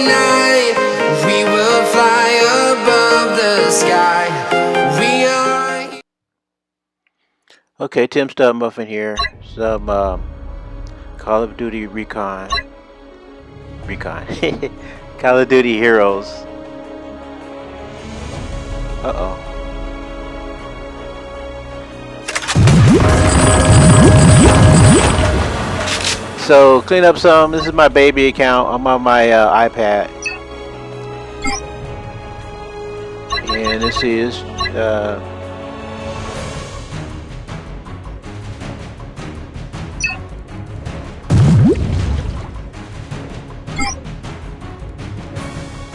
night, we will fly above the sky. We are. Okay, Tim Studmuffin here. Some Call of Duty Recon. Call of Duty Heroes. Uh-oh. So, clean up some. This is my baby account. I'm on my iPad. And this is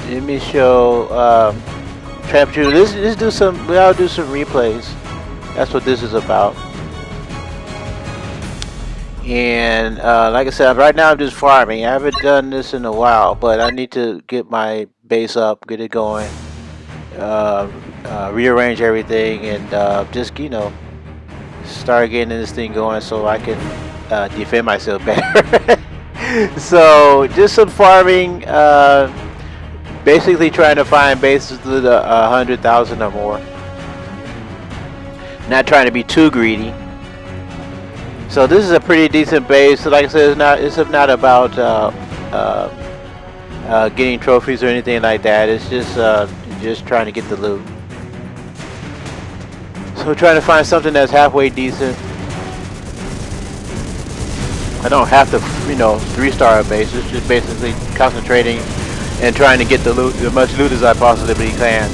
let me show Trap Shooter. Let's do some. I'll do some replays. That's what this is about. And like I said, right now I'm just farming. I haven't done this in a while, but I need to get my base up, get it going, rearrange everything, and just start getting this thing going so I can defend myself better. So just some farming. Basically trying to find bases with 100,000 or more. Not trying to be too greedy. So this is a pretty decent base. So like I said, it's not about getting trophies or anything like that. It's just trying to get the loot. So trying to find something that's halfway decent. I don't have to, 3-star a base. It's just basically concentrating and trying to get the loot, as much loot as I possibly can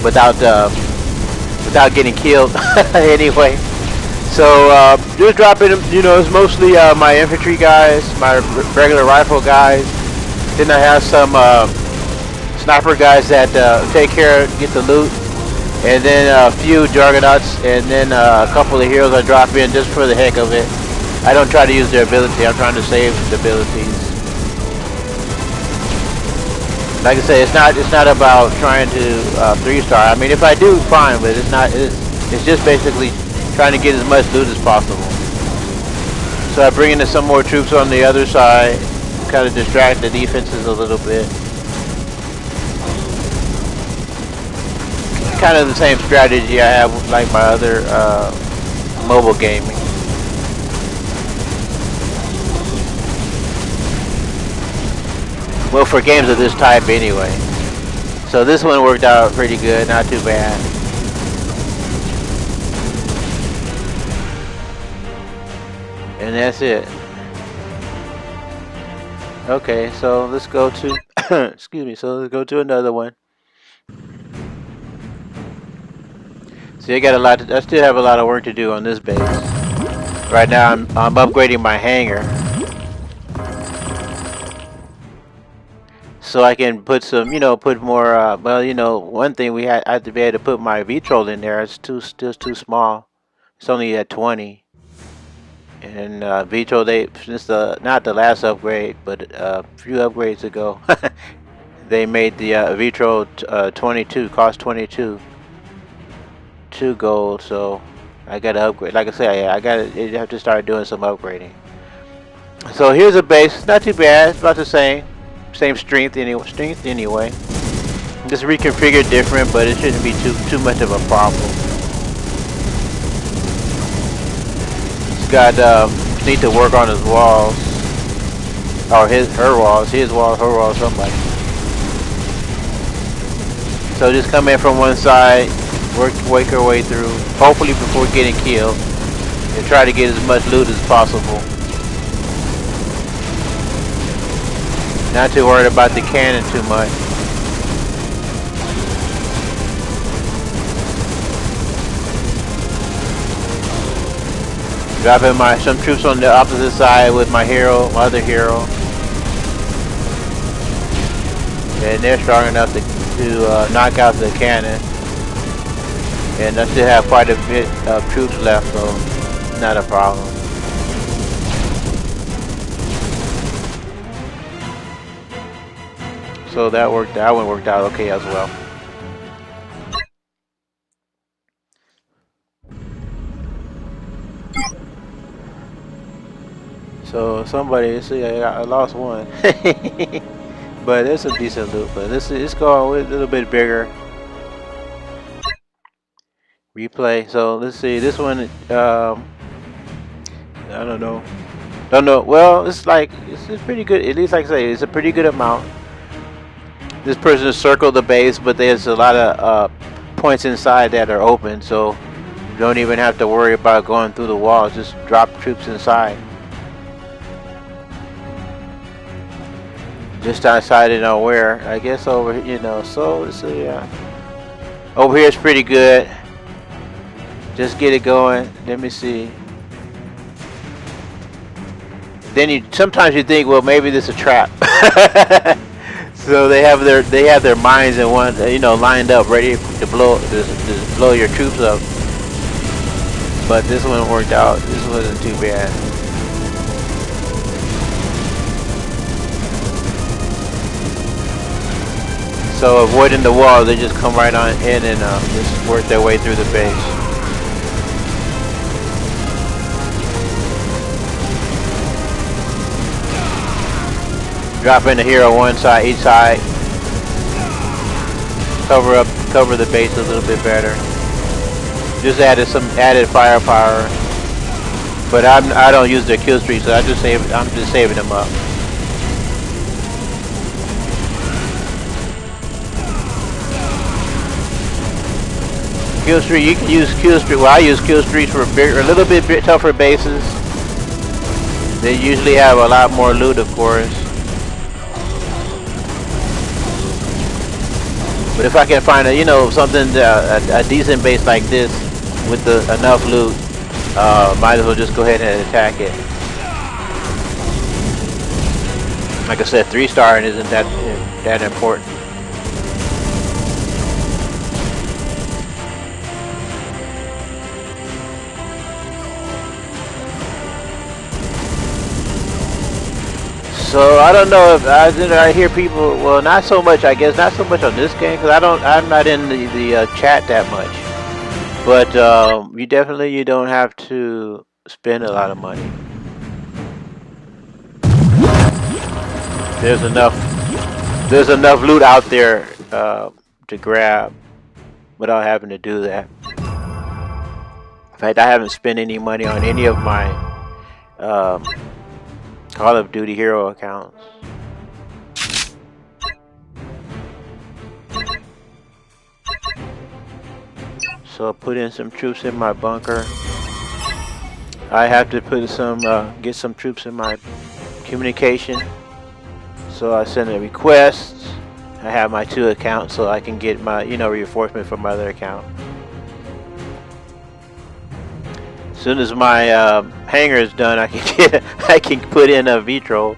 without getting killed anyway. So just dropping them, it's mostly my infantry guys, my regular rifle guys. Then I have some sniper guys that take care, get the loot, and then a few juggernauts, and then a couple of heroes I drop in just for the heck of it. I don't try to use their ability. I'm trying to save the abilities. Like I say, it's not about trying to 3-star. I mean, if I do, fine, but it's not. It's just basically trying to get as much loot as possible. So I bring in some more troops on the other side, kind of distract the defenses a little bit. Kind of the same strategy I have like my other mobile gaming. Well, for games of this type anyway. So this one worked out pretty good, not too bad. And that's it. Okay, so let's go to excuse me, so let's go to another one. See, I still have a lot of work to do on this base. Right now I'm upgrading my hangar. So I can put some, put more, one thing I have to be able to put my VTROL in there. It's still too small. It's only at 20. And VTROL, since not the last upgrade, but a few upgrades ago, they made the VTROL 22, cost 22. 2 gold, so I gotta upgrade. Like I say, I have to start doing some upgrading. So here's a base. It's not too bad. It's about the same. Same strength anyway. Just reconfigured different, but it shouldn't be too much of a problem. He's got need to work on his walls, or her walls, somebody. So just come in from one side, work your way through, hopefully before getting killed, and try to get as much loot as possible. Not too worried about the cannon too much. Dropping some troops on the opposite side with my other hero. And they're strong enough to knock out the cannon. And I still have quite a bit of troops left, so not a problem. So that one worked out okay as well. So somebody, see, I lost one. But it's a decent loot. But let's go with a little bit bigger. Replay. So let's see. This one. I don't know. Don't know. Well, it's like it's pretty good. At least, like I say, it's a pretty good amount. This person has circled the base, but there's a lot of points inside that are open, so you don't even have to worry about going through the walls. Just drop troops inside. Just decided on where. I guess over, you know. So let's see. Over here is pretty good. Just get it going. Let me see. Then sometimes you think, well, maybe this is a trap. So they have their mines in one, you know, lined up, ready to blow your troops up. But this one worked out. This wasn't too bad. So avoiding the wall, they just come right on in and just work their way through the base. Dropping the hero one side, each side. Cover the base a little bit better. Just added some firepower, but I don't use their killstreaks, so I'm just saving them up. Killstreak, you can use killstreak. Well, I use killstreaks for a little bit tougher bases. They usually have a lot more loot, of course. But if I can find a decent base like this with enough loot, might as well just go ahead and attack it. Like I said, 3-star isn't that important. So I don't know if I hear people. Well, not so much. I guess not so much on this game because I'm not in the chat that much. But you don't have to spend a lot of money. There's enough loot out there to grab without having to do that. In fact, I haven't spent any money on any of my Call of Duty hero accounts. So I put in some troops in my bunker. I have to put get some troops in my communication. So I send a request. I have my 2 accounts so I can get my reinforcement from my other account. As soon as my hangar is done, I can put in a vitro.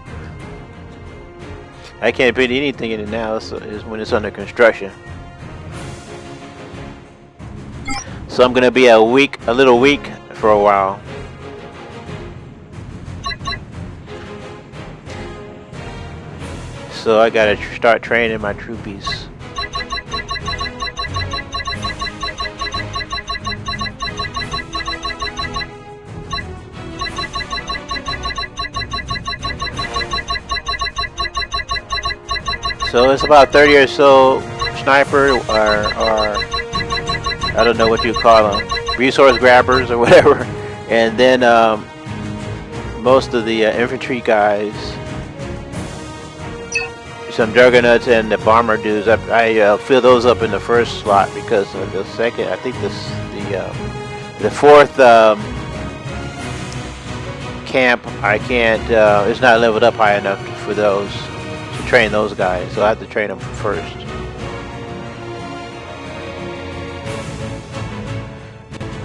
I can't put anything in it now, so it's when it's under construction. So I'm gonna be a little weak for a while. So I gotta start training my troopies. So it's about 30 or so sniper or I don't know what you call them, resource grabbers or whatever, and then most of the infantry guys, some juggernauts and the bomber dudes. I fill those up in the first slot because the second, I think the fourth camp I can't. It's not leveled up high enough for those. Train those guys, so I have to train them first.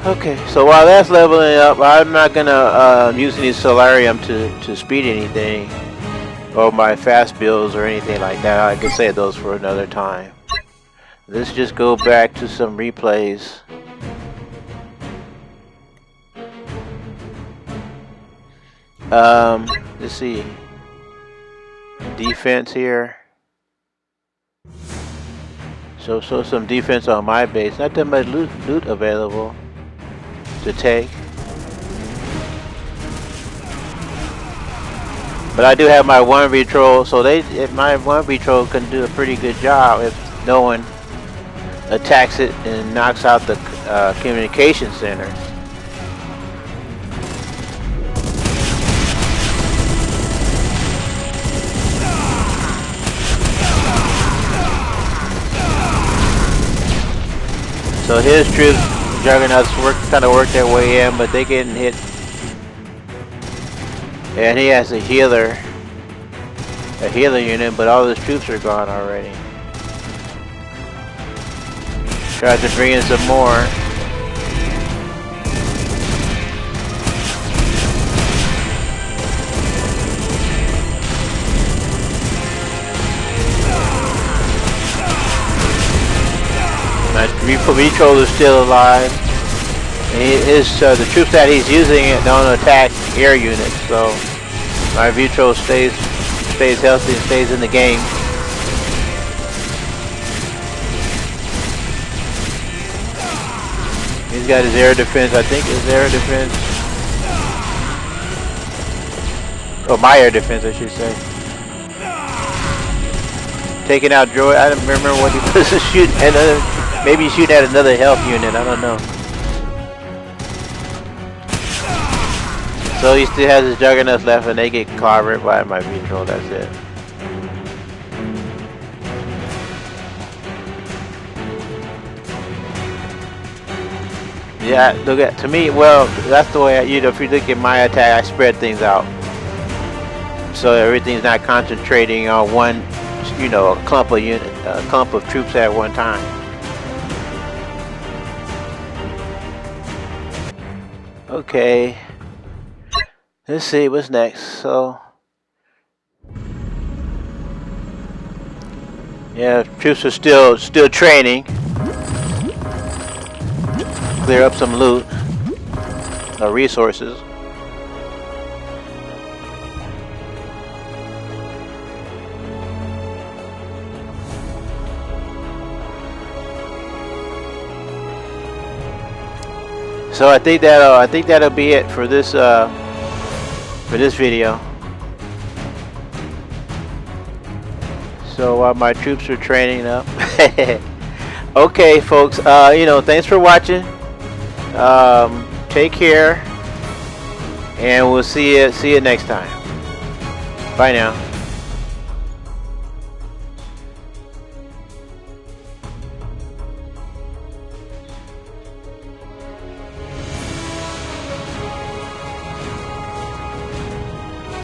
Okay, so while that's leveling up, I'm not gonna use any solarium to speed anything, or my fast builds or anything like that. I can save those for another time. Let's just go back to some replays. Let's see. Defense here. So some defense on my base. Not that much loot available to take. But I do have my one patrol, so my one patrol can do a pretty good job if no one attacks it and knocks out the communication center. So his troops, Juggernauts, kind of work their way in, but they getting hit. And he has a healer unit, but all his troops are gone already. Tries to bring in some more. My Retro is still alive. And the troops that he's using don't attack air units, so my Vitro stays healthy and stays in the game. He's got his air defense, I think his air defense. Oh, my air defense, I should say. Taking out droid. I don't remember what he was shooting at. Maybe he's shooting at another health unit. I don't know. So he still has his Juggernauts left, and they get covered by my Vitro. That's it. Yeah, look at, to me, well, that's the way if you look at my attack, I spread things out, so everything's not concentrating on one, a clump of troops at one time. Okay, let's see what's next. So yeah, troops are still training. Clear up some loot or resources. So I think that'll be it for this video. So while my troops are training up. Okay, folks. Thanks for watching. Take care, and we'll see you next time. Bye now.